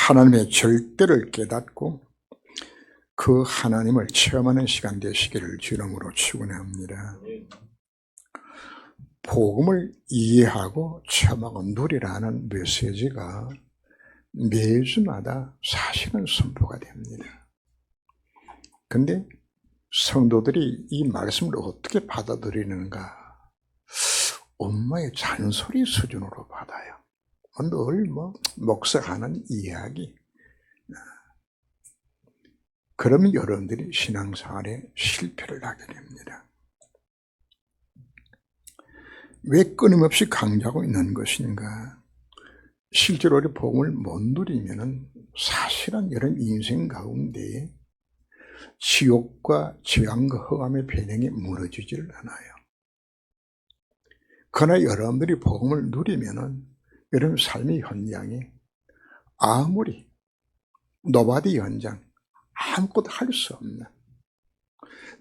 하나님의 절대를 깨닫고 그 하나님을 체험하는 시간 되시기를 주님으로 축원합니다. 복음을 이해하고 체험하고 누리라는 메시지가 매주마다 사실은 선포가 됩니다. 근데 성도들이 이 말씀을 어떻게 받아들이는가? 엄마의 잔소리 수준으로 받아요. 늘 목사하는 이야기. 그러면 여러분들이 신앙생활에 실패를 하게 됩니다. 왜 끊임없이 강조하고 있는 것인가? 실제로 우리 복음을 못 누리면 사실은 이런 인생 가운데에 지옥과 재앙과 흑암의 배경이 무너지질 않아요. 그러나 여러분들이 복음을 누리면 여러분 삶의 현장이 아무리 노바디 현장, 아무것도 할 수 없는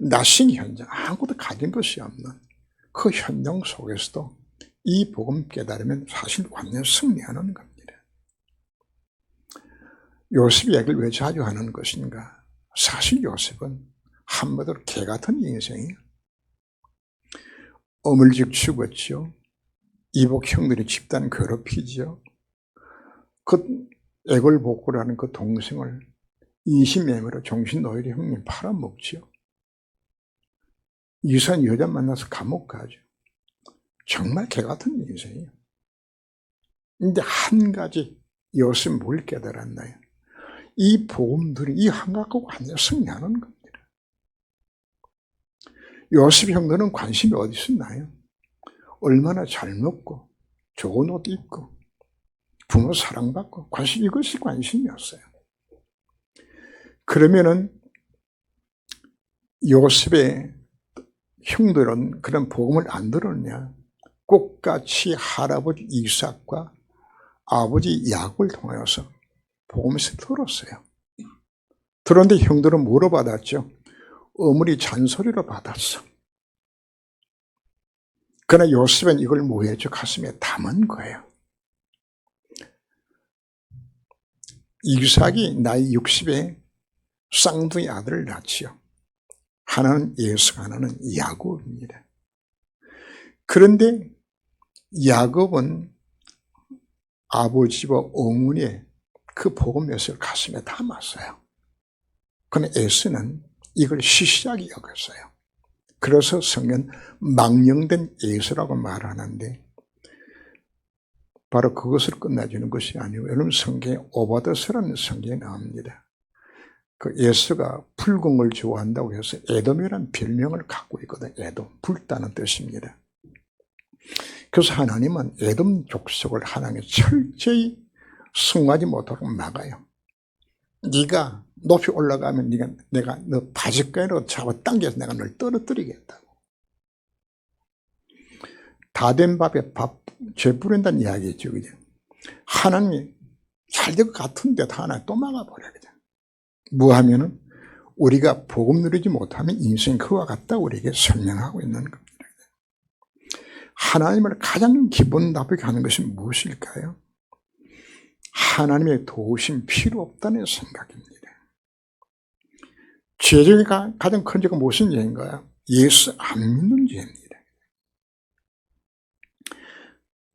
나싱 현장, 아무것도 가진 것이 없는 그 현장 속에서도 이 복음 깨달으면 사실 완전 승리하는 겁니다. 요셉 얘기를 왜 자주 하는 것인가? 사실 요셉은 한마디로 개 같은 인생이에요. 어물직 죽었죠. 이복 형들이 집단 괴롭히죠. 그 애걸복구라는 그 동생을 인신매매로 정신노예로 형님 팔아먹죠. 이산 여자 만나서 감옥 가죠. 정말 개같은 인생이에요. 근데 한 가지 요셉 뭘 깨달았나요? 이 복음들이 이 한 갖고 완전 승리하는 겁니다. 요셉 형들은 관심이 어디 있었나요? 얼마나 잘 먹고 좋은 옷 입고 부모 사랑받고 이것이 관심이었어요. 그러면은 요셉의 형들은 그런 복음을 안 들었냐? 꽃같이 할아버지 이삭과 아버지 야곱을 통하여서 복음에서 들었어요. 들었는데 형들은 뭐로 받았죠? 어머니 잔소리로 받았어. 그러나 요셉은 이걸 뭐했죠? 가슴에 담은 거예요. 이삭이 나이 60에 쌍둥이 아들을 낳지요. 하나는 예수, 하나는 야곱입니다. 그런데 야곱은 아버지와 어머니의 그 복음 메시지를 가슴에 담았어요. 그러나 에서는 이걸 시시하게 여겼어요. 그래서 성경 망령된 예수라고 말하는데 바로 그것을 끝내주는 것이 아니고 여러분 성경에 오바더스라는 성경이 나옵니다. 그 예수가 붉은 걸 좋아한다고 해서 에돔이라는 별명을 갖고 있거든요. 에돔, 붉다는 뜻입니다. 그래서 하나님은 에돔 족속을 하나님이 철저히 승하지 못하도록 막아요. 네가 높이 올라가면 내가 너 바지가이로 잡아당겨서 내가 널 떨어뜨리겠다고. 다 된 밥에 죄 뿌린다는 이야기죠. 그죠? 하나님이 잘 될 것 같은데 하나 또 막아버려요. 뭐 하면은 우리가 복음 누리지 못하면 인생 그와 같다고 우리에게 설명하고 있는 겁니다. 하나님을 가장 기분 나쁘게 하는 것이 무엇일까요? 하나님의 도우심 필요 없다는 생각입니다. 죄 중에 가장 큰 죄가 무슨 죄인가요? 예수 안 믿는 죄입니다.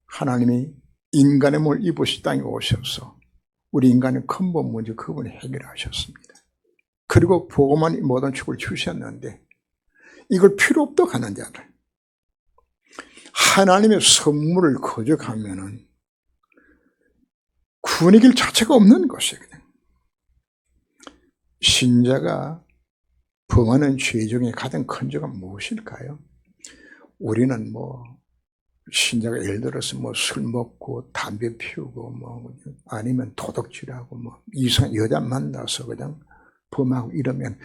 하나님이 인간의 몸을 입으시 땅에 오셔서 우리 인간의 근본 문제 그분이 해결하셨습니다. 그리고 복음만 모든 축을 주셨는데 이걸 필요 없다고 하는 자들, 하나님의 선물을 거역하면은 구원의 길 자체가 없는 것이거든요. 신자가 범하는 죄 중에 가장 큰 죄가 무엇일까요? 우리는 신자가 예를 들어서 술 먹고 담배 피우고 아니면 도둑질하고 이상한 여자 만나서 그냥 범하고 이러면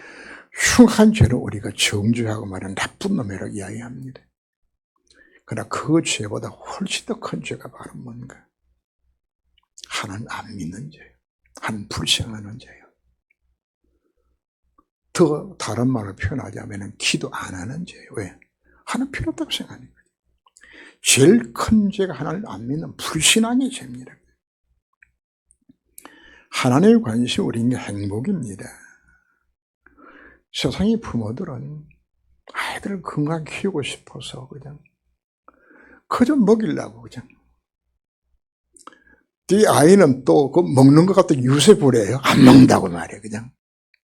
흉한 죄를 우리가 정죄하고 말하는 나쁜 놈이라고 이야기합니다. 그러나 그 죄보다 훨씬 더 큰 죄가 바로 뭔가? 하나님 안 믿는 죄예요. 하나님 불쌍하는 죄예요. 더 다른 말로 표현하자면 기도 안 하는 죄예요. 왜? 하나님 필요 없다고 생각하는 거예요. 제일 큰 죄가 하나님을 안 믿는 불신앙의 죄입니다. 하나님의 관심이 우리에게 행복입니다. 세상의 부모들은 아이들을 건강하게 키우고 싶어서 그냥 그저 먹이려고 그냥. 이 아이는 또 그 먹는 것 같아 유세 부려요. 안 먹는다고 말이에요, 그냥.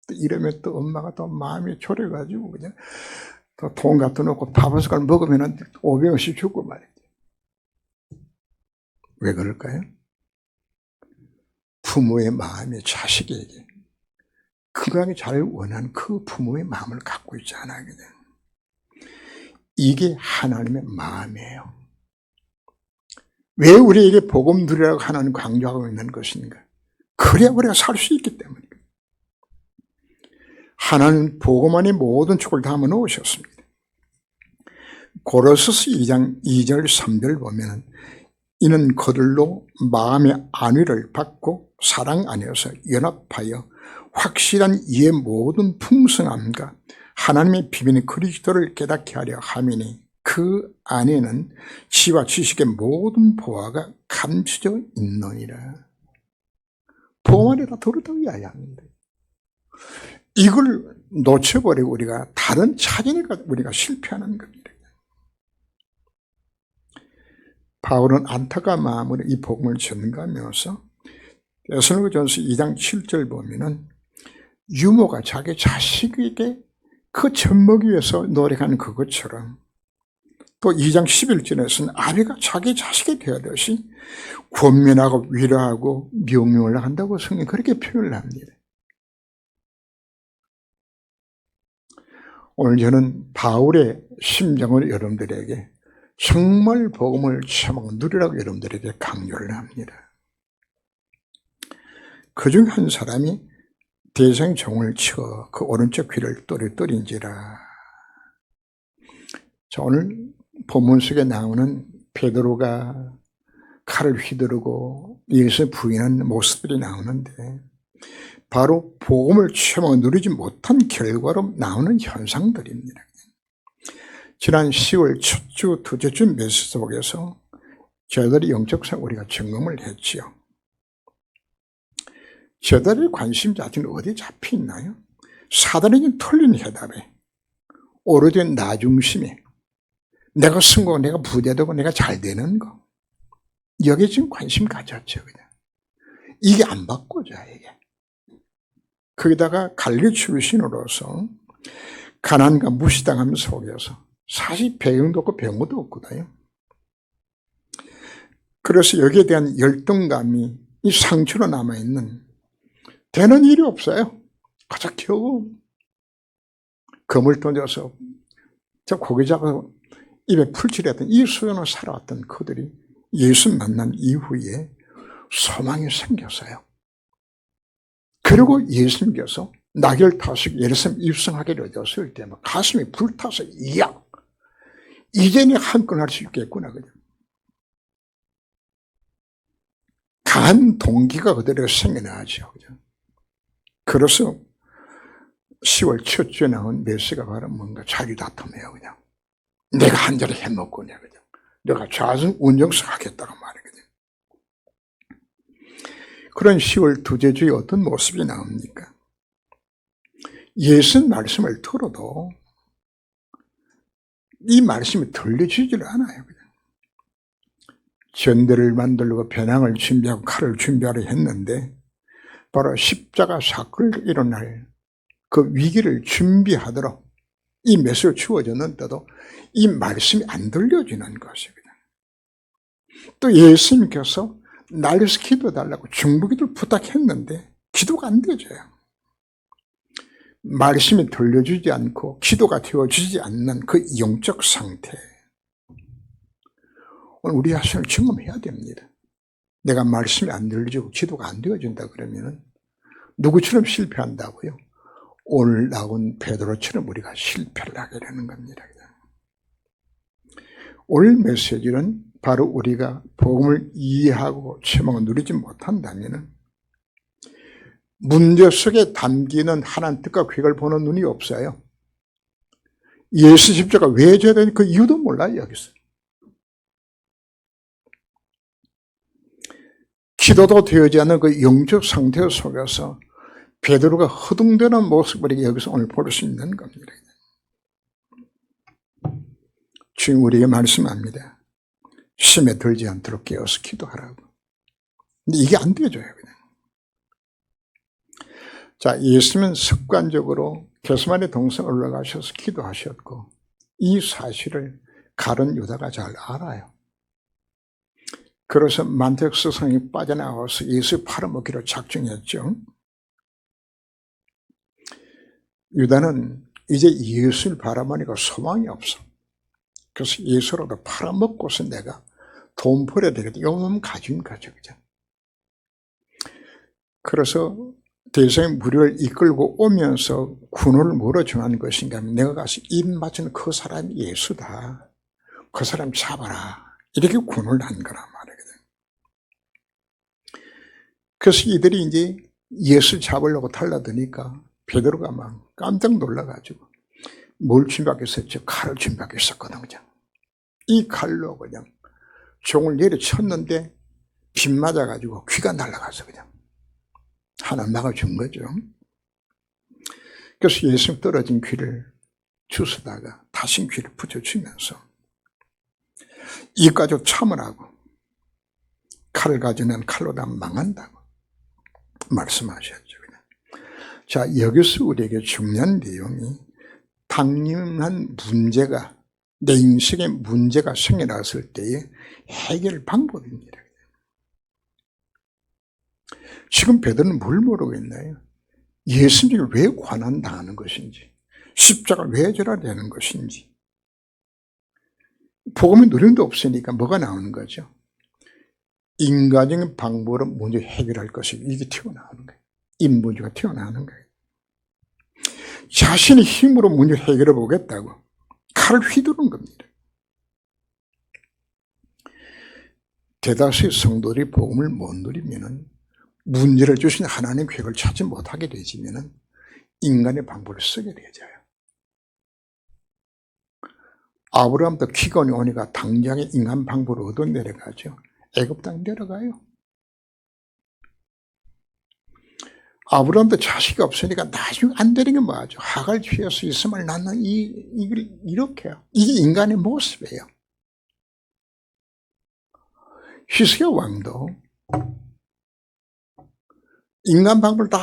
또 이러면 또 엄마가 또 마음이 졸여가지고 그냥 또 돈 갖다 놓고 밥 한 숟갈 먹으면 500원씩 주고 말이에요. 왜 그럴까요? 부모의 마음이 자식에게 건강히 잘 원하는 그 부모의 마음을 갖고 있지 않아요, 그냥. 이게 하나님의 마음이에요. 왜 우리에게 복음 누리라고 하나님 강조하고 있는 것인가? 그래야 우리가 살 수 있기 때문입니다. 하나님 복음 안에 모든 축을 담아 놓으셨습니다. 고로새서 2장 2절 3절 보면 이는 그들로 마음의 안위를 받고 사랑 안에서 연합하여 확실한 이의 모든 풍성함과 하나님의 비밀의 그리스도를 깨닫게 하려 함이니 그 안에는 지와 지식의 모든 보화가 감춰져 있느니라. 복음 안에 다 들었다고 이야기합니다. 이걸 놓쳐버리고 우리가 다른 찾으니까 우리가 실패하는 겁니다. 바울은 안타까운 마음으로 이 복음을 전가하면서 데살로니가전서 2장 7절 보면은 유모가 자기 자식에게 그 젖먹이 위해서 노력하는 그것처럼 또 2장 11절에서는 아비가 자기 자식이 되어듯이 권면하고 위로하고 명령을 한다고 성경이 그렇게 표현을 합니다. 오늘 저는 바울의 심정을 여러분들에게 정말 복음을 체험하고 누리라고 여러분들에게 강요를 합니다. 그중 한 사람이 대상 종을 치어 그 오른쪽 귀를 또리또리인지라. 자, 오늘 본문 속에 나오는 베드로가 칼을 휘두르고 예수 부인한 모습들이 나오는데 바로 복음을 체험하고 누리지 못한 결과로 나오는 현상들입니다. 지난 10월 첫 주, 둘째 주 메시지 속에서 저희들이 영적상 우리가 점검을 했지요. 저희들의 관심 자체는 어디에 잡혀 있나요? 사단에게 틀린 해답에 오래된 나 중심에 내가 성공하고 내가 부자되고 내가 잘 되는 거 여기에 지금 관심 가졌죠. 그냥. 이게 안 바꿔져요. 이게. 거기다가 갈릴리 출신으로서 가난과 무시당함 속에서 사실 배경도 없고 병호도 없거든요. 그래서 여기에 대한 열등감이 이 상처로 남아있는 되는 일이 없어요. 가장 겨우 금을 던져서 저 고개 잡아 입에 풀칠했던 이 수련을 살아왔던 그들이 예수 만난 이후에 소망이 생겼어요. 그리고 예수님께서 낙엽 타시고 예루살렘 입성하게 되었을 때 가슴이 불타서 이야 이제는 한 건 할 수 있겠구나. 그냥. 강한 동기가 그들에게 생겨나죠. 그냥. 그래서 10월 첫 주에 나온 메시가 바로 뭔가 자유다툼이에요. 그냥. 내가 한 자리 해먹고 그냥. 내가 좌승 운정수 하겠다고 말이거든요. 그런 10월 두째 주에 어떤 모습이 나옵니까? 예수 말씀을 들어도 이 말씀이 들려지질 않아요. 그냥. 전대를 만들고 배낭을 준비하고 칼을 준비하려 했는데 바로 십자가 사건을 일어날 그 위기를 준비하도록 이 메시지를 주어졌는데도 이 말씀이 안 들려지는 것이거든요. 또 예수님께서 날려서 기도해달라고 중보기도를 부탁했는데 기도가 안 되져요. 말씀이 들려주지 않고 기도가 되어주지 않는 그 영적 상태. 오늘 우리 자신을 점검해야 됩니다. 내가 말씀이 안 들려지고 기도가 안 되어진다 그러면 누구처럼 실패한다고요? 오늘 나온 베드로처럼 우리가 실패를 하게 되는 겁니다. 오늘 메시지는 바로 우리가 복음을 이해하고 체험하고 누리지 못한다면 문제 속에 담기는 하나님 뜻과 계획을 보는 눈이 없어요. 예수 십자가 왜 져야 되는지 그 이유도 몰라요. 여기서 기도도 되어지 않는 그 영적 상태 속에서 베드로가 허둥대는 모습을 여기서 오늘 볼 수 있는 겁니다. 주님 우리에게 말씀합니다. 심에 들지 않도록 깨어서 기도하라고. 근데 이게 안 되죠. 그냥. 자, 예수님은 습관적으로 게스마네 동산 올라가셔서 기도하셨고 이 사실을 가룟 유다가 잘 알아요. 그래서 만택스성이 빠져나와서 예수 팔아먹기로 작정했죠. 유다는 이제 예수를 바라보니까 소망이 없어. 그래서 예수라도 팔아먹고서 내가 돈 벌어야 되겠다. 이놈 가진 거죠. 그죠? 그래서 대성의 무리를 이끌고 오면서 군을 뭐로 정한 것인가 하면 내가 가서 입 맞은 그 사람이 예수다. 그 사람 잡아라. 이렇게 군을 한 거란 말이거든. 그래서 이들이 이제 예수 잡으려고 달라드니까 베드로가 막 깜짝 놀라가지고 뭘 준비하겠었죠? 칼을 준비하겠었거든. 그냥. 이 칼로 그냥 종을 내려쳤는데 빗 맞아가지고 귀가 날아가서 그냥 하나 막아준 거죠. 그래서 예수님 떨어진 귀를 주스다가 다시 귀를 붙여주면서 이까지 참으라고 칼을 가지는 칼로 다 망한다고 말씀하셨죠. 그냥. 자, 여기서 우리에게 중요한 내용이 당연한 문제가 내 인생에 문제가 생겨났을 때의 해결 방법입니다. 지금 베드로는 뭘 모르고 있나요? 예수님이 왜 고난당하는 것인지, 십자가 왜 져야 되는 것인지. 복음의 누림도 없으니까 뭐가 나오는 거죠? 인간적인 방법으로 문제 해결할 것이 이게 튀어나오는 거예요. 인문제가 튀어나오는 거예요. 자신의 힘으로 문제 해결해 보겠다고 칼을 휘두른 겁니다. 대다수의 성도들이 복음을 못 누리면은 문제를 주신 하나님 계획을 찾지 못하게 되지면은 인간의 방법을 쓰게 되어져요. 아브라함도 기근이 오니까 당장에 인간 방법을 얻어 내려가죠. 애굽 땅 내려가요. 아브라함도 자식이 없으니까 나중에 안 되는 게 뭐죠? 하갈 취해서 있음을 낳는 이걸 이렇게요. 이게 인간의 모습이에요. 히스기야 왕도 인간 방법을 다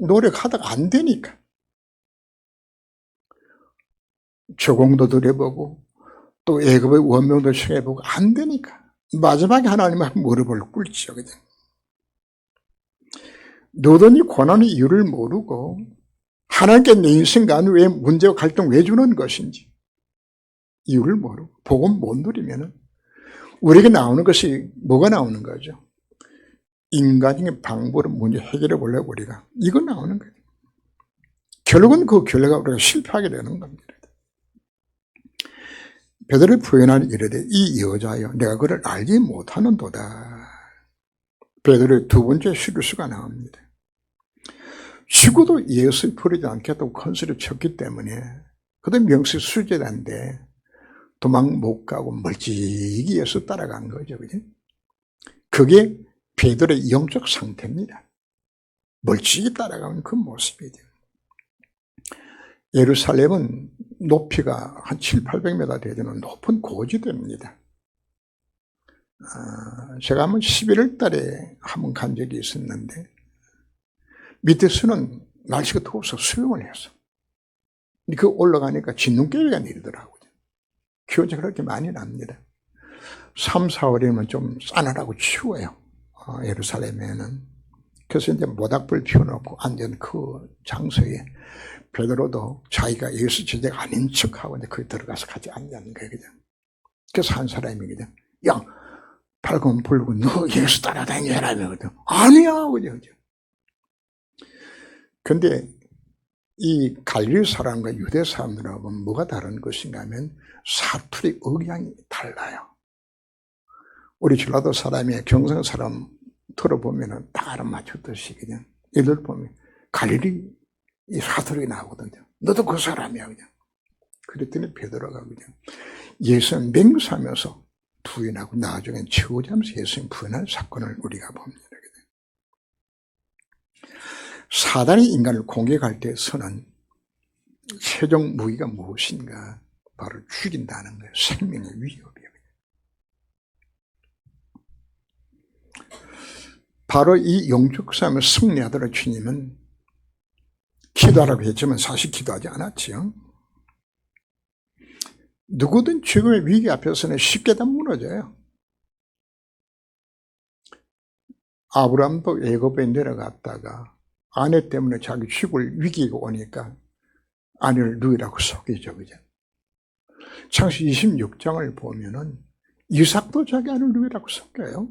노력하다가 안 되니까 조공도 들여보고 또 애굽의 원명도 청해보고 안 되니까 마지막에 하나님한테 무릎을 꿇죠. 그냥. 너더니 고난의 이유를 모르고 하나님께 내 인생 가운데 왜 문제와 갈등 왜 주는 것인지 이유를 모르고 복음 못 누리면은 우리에게 나오는 것이 뭐가 나오는 거죠? 인간적인 방법으로 문제 해결해 보려고 우리가 이거 나오는 거예요. 결국은 그 결과가 우리가 실패하게 되는 겁니다. 베드로의 표현하는 이르되 이 여자여 내가 그를 알지 못하는도다. 베드로의 두 번째 실수가 나옵니다. 죽어도 예수 버리지 않겠다고 큰 소리 쳤기 때문에 그도 명수 수제자인데 도망 못 가고 멀찍이 예수 따라간 거죠. 그죠? 그게 베드로의 영적 상태입니다. 멀찍이 따라가는 그 모습이죠. 예루살렘은 높이가 한 700~800m 되는 높은 고지대입니다. 제가 한번 11월 달에 한번 간 적이 있었는데 밑에서는 날씨가 더워서 수영을 했어. 그 올라가니까 진눈깨비가 내리더라고요. 기온차가 그렇게 많이 납니다. 3, 4월이면 좀 싸늘하고 추워요. 예루살렘에는. 그래서 이제 모닥불 피워놓고 앉은 그 장소에 베드로도 자기가 예수 제자가 아닌 척하고 이제 거기 들어가서 같이 앉는 거예요. 그냥. 그래서 한 사람이 그냥, 야, 밝으면 불고 너 예수 따라다니라. 아니야. 그죠. 근데 이 갈릴리 사람과 유대 사람들하고 뭐가 다른 것인가 하면 사투리 억양이 달라요. 우리 전라도 사람이 경상 사람 들어보면 딱 알아맞혔듯이 그냥 이들 보면 갈릴리 이 사투리 나오거든요. 너도 그 사람이야 그냥. 그랬더니 베드로가 그냥 예수는 맹세하면서 부인하고 나중엔 처우자면서 예수님 부인하는 사건을 우리가 봅니다. 사단이 인간을 공격할 때서는 최종 무기가 무엇인가? 바로 죽인다는 거예요. 생명의 위협이에요. 바로 이 영적 싸움을 승리하도록 주님은 기도하라고 했지만 사실 기도하지 않았지요. 누구든 죽음의 위기 앞에서는 쉽게 다 무너져요. 아브라함도 애굽에 내려갔다가 아내 때문에 자기 죽을 위기가 오니까 아내를 누이라고 속이죠. 그죠? 창세기 26장을 보면은 이삭도 자기 아내를 누이라고 속여요.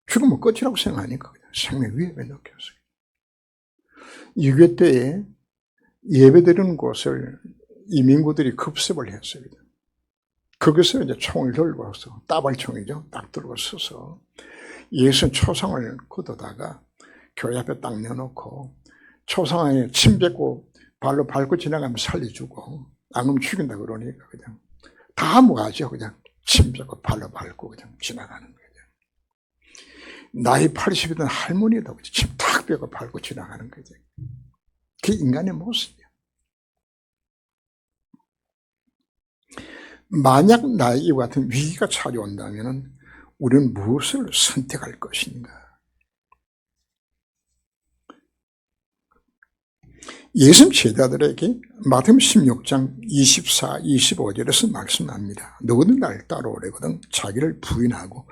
죽으면 끝이라고 생각하니까 생명 위협에 넣혔어요. 유교 때에 예배드리는 곳을 이민구들이 급습을 했어요. 거기서 이제 총을 들고 와서, 따발총이죠. 딱 들고 서서 예수 초상을 걷어다가 교회 앞에 딱 내놓고 초상에 침 뱉고 발로 밟고 지나가면 살려주고 안 그러면 죽인다 그러니까 그냥 다 뭐하죠. 그냥 침 뱉고 발로 밟고 그냥 지나가는 거예요. 나이 80이던 할머니도 침 탁 뱉고 밟고 지나가는 거죠. 그게 인간의 모습이에요. 만약 나에게 이와 같은 위기가 찾아온다면 우리는 무엇을 선택할 것인가? 예수님 제자들에게 마태복음 16장 24, 25절에서 말씀합니다. 누구든 나를 따라오려거든 자기를 부인하고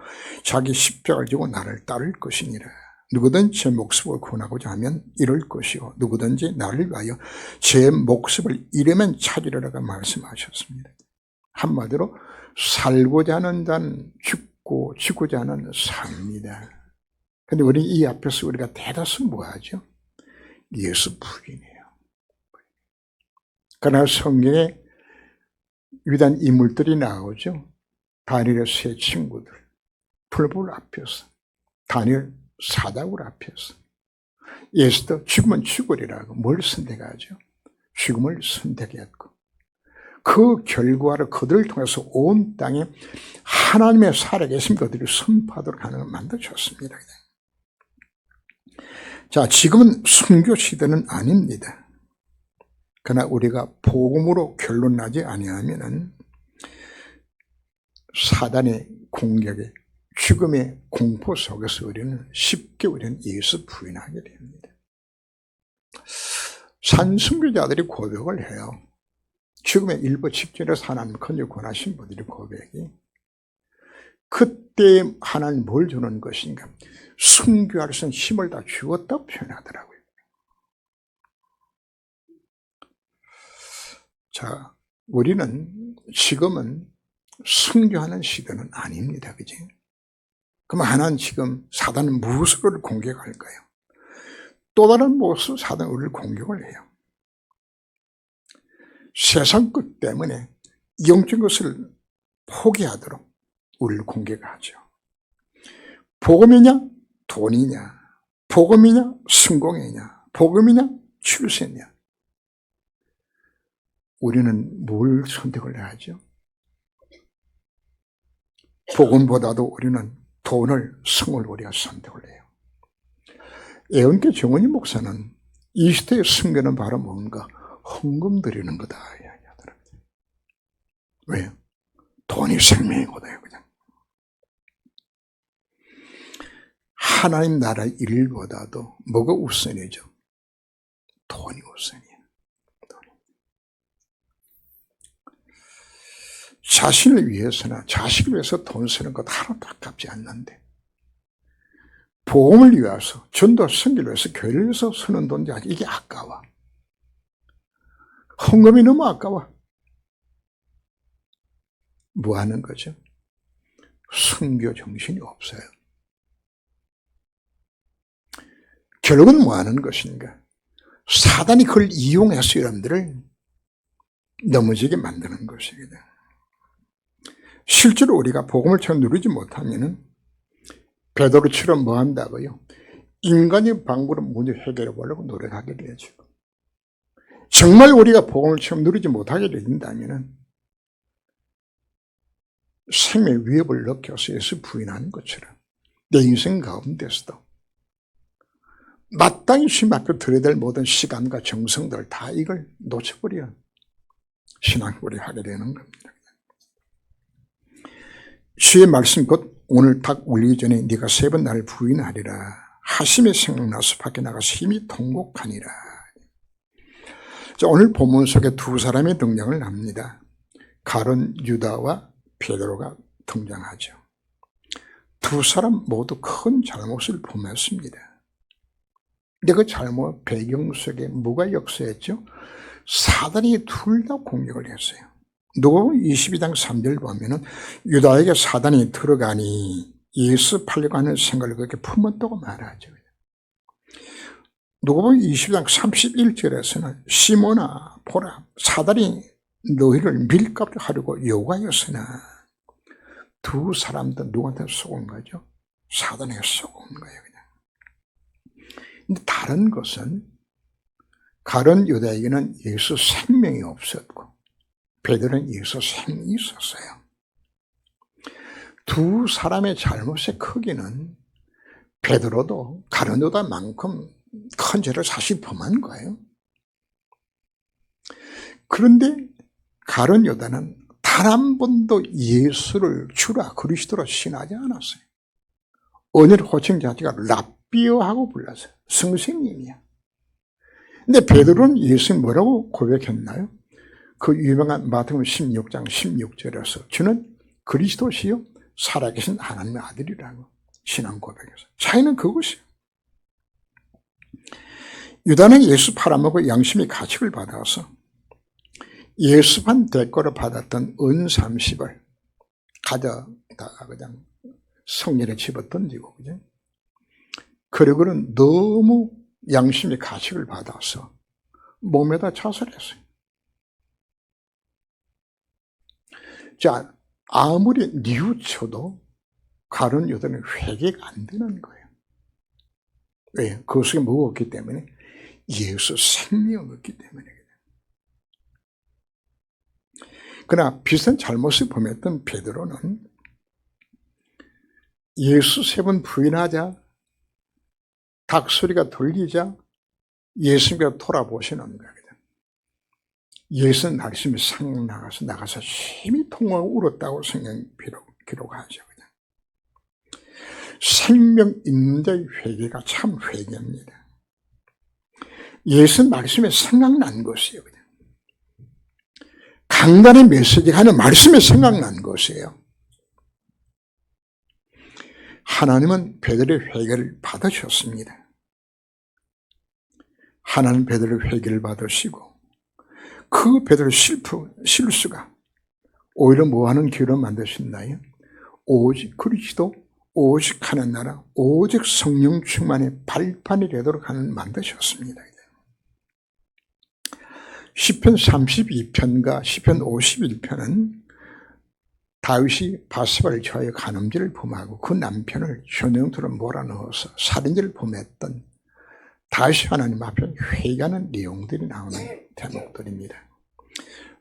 자기 십자가를 지고 나를 따를 것이니라. 누구든 제 목숨을 구원하고자 하면 이럴 것이요 누구든지 나를 위하여 제 목숨을 잃으면 찾으리라고 말씀하셨습니다. 한마디로 살고자 하는 자는 죽고 죽고자 하는 삽니다. 그런데 우리 이 앞에서 우리가 대다수 뭐하죠? 예수 부인이에요. 그러나 성경에 위대한 인물들이 나오죠. 다니엘의 세 친구들, 풀불 앞에서, 다니엘 사다굴 앞에서 예수도 죽으면 죽으리라고 뭘 선택하죠? 죽음을 선택했고 그 결과를 그들을 통해서 온 땅에 하나님의 살아계신 그들이 선포하도록 하는 걸 만들어줬습니다. 자, 지금은 순교 시대는 아닙니다. 그러나 우리가 복음으로 결론 나지 아니하면은 사단의 공격에 죽음의 공포 속에서 우리는 예수 부인하게 됩니다. 산순교자들이 고백을 해요. 죽음의 일부 직전에서 하나님 컨대 권하신 분들이 고백이 그때 하나님 뭘 주는 것인가? 순교할 수 있는 힘을 다 주었다고 표현하더라고요. 자, 우리는 지금은 순교하는 시대는 아닙니다. 그지? 그럼 하나는 지금 사단은 무엇으로 공격할까요? 또 다른 무엇으로 사단은 우리를 공격을 해요. 세상 것 때문에 영적인 것을 포기하도록 우리를 공격하죠. 복음이냐 돈이냐, 복음이냐 성공이냐, 복음이냐 출세냐. 우리는 뭘 선택을 해야 하죠? 복음보다도 우리는 돈을, 성을 우리가 선택을 해요. 애원교 정원희 목사는 이 시대의 순교는 바로 뭔가? 헌금 드리는 거다 이야기하더라고요. 왜요? 돈이 생명이거든요. 그냥 하나님 나라 일보다도 뭐가 우선이죠? 돈이 우선이에요. 자신을 위해서나 자식을 위해서 돈 쓰는 것 하나도 아깝지 않는데 복음을 위해서 전도 선교를 위해서 교회를 위해서 쓰는 돈 이게 아까워. 헌금이 너무 아까워. 뭐 하는 거죠? 순교 정신이 없어요. 결국은 뭐 하는 것인가? 사단이 그걸 이용해서 여러분들을 넘어지게 만드는 것입니다. 실제로 우리가 복음을 잘 누리지 못하면은 베드로처럼 뭐 한다고요? 인간의 방법으로 문제 해결해 보려고 노력하게 되죠. 정말 우리가 복음을 처음 누리지 못하게 된다면은 생명의 위협을 느껴서 예수 부인하는 것처럼 내 인생 가운데서도 마땅히 주님 앞에 드려야 될 모든 시간과 정성들 다 이걸 놓쳐버려 신앙고리 하게 되는 겁니다. 주의 말씀 곧 오늘 닭 울리기 전에 네가 3번 나를 부인하리라 하심이 생각나서 밖에 나가서 힘이 통곡하니라. 자, 오늘 본문 속에 2사람의 등장을 합니다. 가룟 유다와 베드로가 등장하죠. 2사람 모두 큰 잘못을 범했습니다. 근데 그 잘못 배경 속에 뭐가 역사했죠? 사단이 둘 다 공격을 했어요. 누가복음 22장 3절 보면은 유다에게 사단이 들어가니 예수 팔려고 하는 생각을 그렇게 품었다고 말하죠. 누가복음 22장 31절에서는 시몬아 보라 사단이 너희를 밀가하려고 요구하였으나 2사람도 누구한테 속은 거죠? 사단에게 속은 거예요. 그냥. 근데 다른 것은 가룟 유다에게는 예수 생명이 없었고 베드로는 예수 생명이 있었어요. 2사람의 잘못의 크기는 베드로도 가룟 유다만큼 큰 죄를 사실 범한 거예요. 그런데 가룟 유다는 단 한 번도 예수를 주라 그리스도로 신하지 않았어요. 언어의 호칭 자체가 랍비어하고 불렀어요. 선생님이야. 근데 베드로는 예수님 뭐라고 고백했나요? 그 유명한 마태복음 16장 16절에서 주는 그리스도시요 살아계신 하나님의 아들이라고 신앙 고백했어요. 차이는 그것이에요. 유다는 예수 팔아먹고 양심의 가책을 받아서 예수판 대가로 받았던 은 30을 가져다가 그냥 성전에 집어던지고, 그죠? 그리고는 너무 양심의 가책을 받아서 몸에다 자살했어요. 자, 아무리 뉘우쳐도 가룟 유다는 회개가 안 되는 거예요. 왜? 그 속에 뭐가 없기 때문에? 예수 생명이 없기 때문에. 그러나 비슷한 잘못을 범했던 베드로는 예수 3번 부인하자 닭소리가 들리자 예수님께서 돌아보시는 거예요. 예수는 말씀이 나가서 힘이 통하고 울었다고 성경 기록하죠. 생명 있는 자의 회개가 참 회개입니다. 예수 말씀에 생각난 것이에요. 강단의 메시지가 하는 말씀에 생각난 것이에요. 하나님은 베드로의 회개를 받으셨습니다. 하나님 베드로의 회개를 받으시고 그 베드로의 실수가 오히려 뭐하는 기회로 만드셨나요? 오직 그리스도, 오직 하는 나라, 오직 성령 충만의 발판이 되도록 하는 만드셨습니다. 시편 32편과 시편 51편은 다윗이 바세바를 처하여 간음죄를 범하고 그 남편을 전형토로 몰아넣어서 살인죄를 범했던 다윗이 하나님 앞에 회개하는 내용들이 나오는 대목들입니다.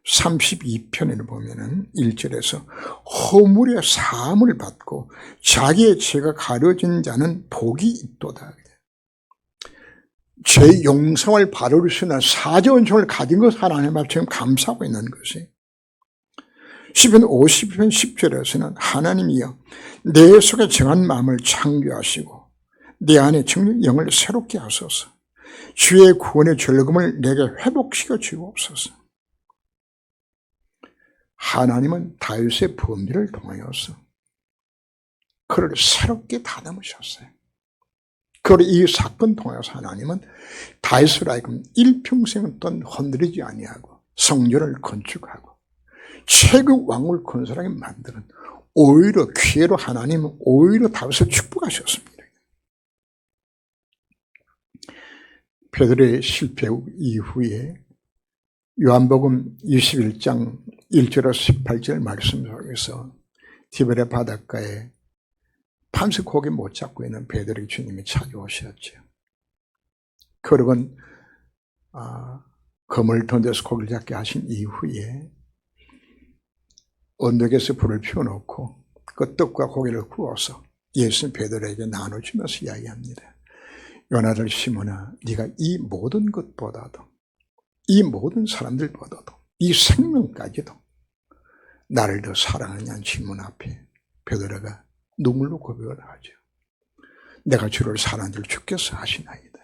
32편을 보면은 1절에서 허물의 사함을 받고 자기의 죄가 가려진 자는 복이 있도다. 죄 용서를 받을 수 있는 사죄 은총을 가진 것 하나님 앞에 지금 감사하고 있는 것이. 시편 50편 10절에서는 하나님이여 내 속에 정한 마음을 창조하시고 내 안에 정령 영을 새롭게 하소서. 주의 구원의 즐거움을 내게 회복시켜 주옵소서. 하나님은 다윗의 범죄를 통하여서 그를 새롭게 다듬으셨어요. 그리고 이 사건 통해서 하나님은 다윗을 하여금 일평생은 또 흔들리지 아니하고 성전을 건축하고 최고 왕을 건설하게 만드는 오히려 기회로 하나님은 오히려 다윗을 축복하셨습니다. 베드로의 실패 이후에 요한복음 21장 1절에서 18절 말씀 속에서 디베레 바닷가에 밤새 고기 못 잡고 있는 베드로에게 주님이 찾아오셨죠. 그러곤 그물 던져서 고기를 잡게 하신 이후에 언덕에서 불을 피워놓고 그 떡과 고기를 구워서 예수님 베드로에게 나눠주면서 이야기합니다. 요나들 시몬아, 네가 이 모든 것보다도, 이 모든 사람들보다도, 이 생명까지도 나를 더 사랑하냐는 질문 앞에 베드로가 눈물로 고백을 하죠. 내가 주를 사랑하는 줄 주께서 아시나이다.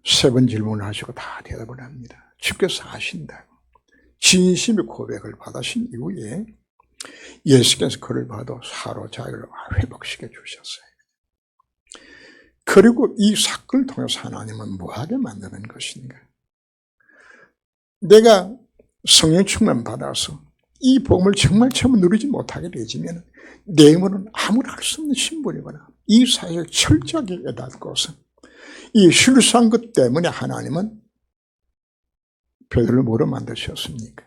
3번 질문을 하시고 다 대답을 합니다. 주께서 아신다고. 진심의 고백을 받으신 이후에 예수께서 그를 봐도 사로잡기를 회복시켜 주셨어요. 그리고 이 사건을 통해서 하나님은 뭐하게 만드는 것인가? 내가 성령 충만 받아서 이 복음을 정말 처음 누리지 못하게 되지면 내 힘으로는 아무나 할 수 없는 신분이거나 이 사실을 철저하게 깨닫고서 이 실수한 것 때문에 하나님은 베드로를 뭐로 만드셨습니까?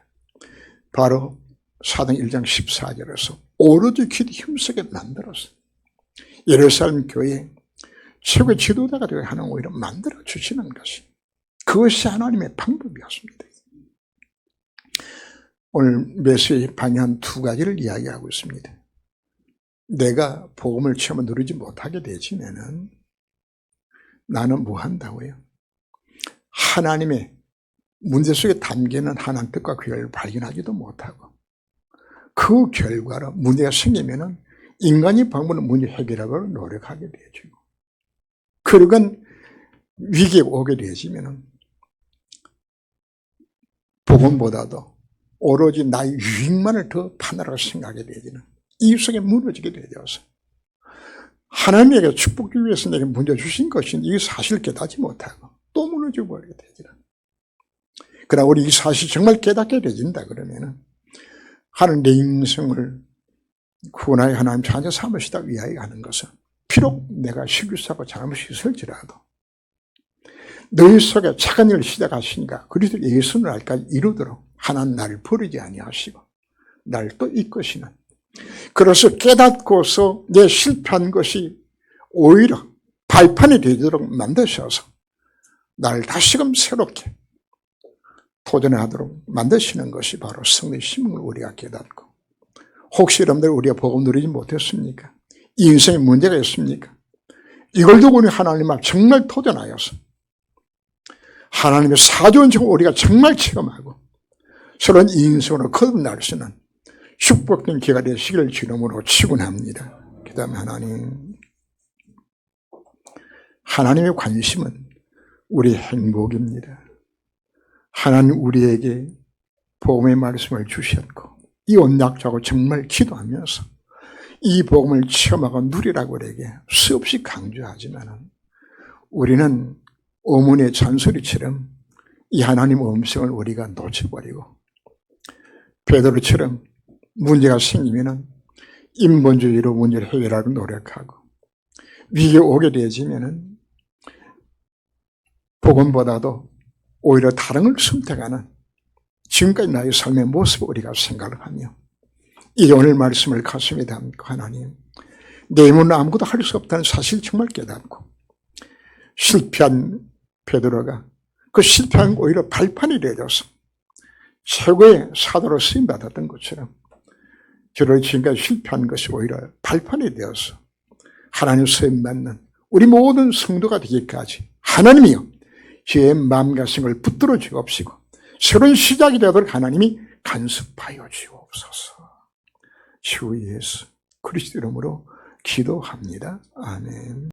바로 사도행 1장 14절에서 오로지 기도 힘쓰게 만들었어요. 예루살렘 교회 최고의 지도자가 되어 하나님 오히려 만들어주시는 것이, 그것이 하나님의 방법이었습니다. 오늘 메시지 방향 2가지를 이야기하고 있습니다. 내가 복음을 처음 누리지 못하게 되지면은 나는 뭐 한다고요? 하나님의 문제 속에 담기는 하나님 뜻과 계획을 발견하지도 못하고 그 결과로 문제가 생기면은 인간이 방법으로 문제 해결하고 노력하게 되죠. 그러건 위기가 오게 되지면은 복음보다도 오로지 나의 유익만을 더 판단하고 생각하게 되지는 이 속에 무너지게 되어서 하나님에게 축복 주기 위해서 내게 문제 주신 것인데 이 사실을 깨닫지 못하고 또 무너져 버리게 되지는. 그러나 우리 이 사실이 정말 깨닫게 되진다 그러면은 하나님 내 인생을 구원하여 하나님 자녀 삼으시다 위하여 하는 것은 비록 내가 실수하고 잘못이 있을지라도 너희 속에 착한 일을 시작하시니까 그리스도 예수를 알까지 이루도록 하나님 나를 버리지 아니하시고 나를 또 이끄시는, 그래서 깨닫고서 내 실패한 것이 오히려 발판이 되도록 만드셔서 나를 다시금 새롭게 도전하도록 만드시는 것이 바로 성령의 심을 우리가 깨닫고, 혹시 여러분들 우리가 복음 누리지 못했습니까? 이 인생에 문제가 있습니까? 이걸 두고 우리 하나님 앞 정말 도전하여서 하나님의 사조원적으로 우리가 정말 체험하고 새로운 인생으로 거듭날 수 있는 축복된 기회가 되시기를 주님으로 축원합니다. 그 다음에 하나님의 관심은 우리의 행복입니다. 하나님 우리에게 복음의 말씀을 주셨고 이 언약자고 정말 기도하면서 이 복음을 체험하고 누리라고 우리에게 수없이 강조하지만 우리는 어머니의 잔소리처럼 이 하나님의 음성을 우리가 놓쳐버리고 베드로처럼 문제가 생기면 인본주의로 문제를 해결하고 노력하고 위기가 오게 되어지면 복음보다도 오히려 다른 걸 선택하는 지금까지 나의 삶의 모습을 우리가 생각을 하며 이게 오늘 말씀을 가슴에 담고 하나님 내 힘으로 아무것도 할 수 없다는 사실 정말 깨닫고 실패한 베드로가 그 실패한 오히려 발판이 되어서 최고의 사도로 쓰임받았던 것처럼 저를 지금까지 실패한 것이 오히려 발판이 되어서 하나님 쓰임받는 우리 모든 성도가 되기까지 하나님이요 제 마음과 생각을 붙들어 주옵시고 새로운 시작이 되도록 하나님이 간섭하여 주옵소서. 주 예수 그리스도 이름으로 기도합니다. 아멘.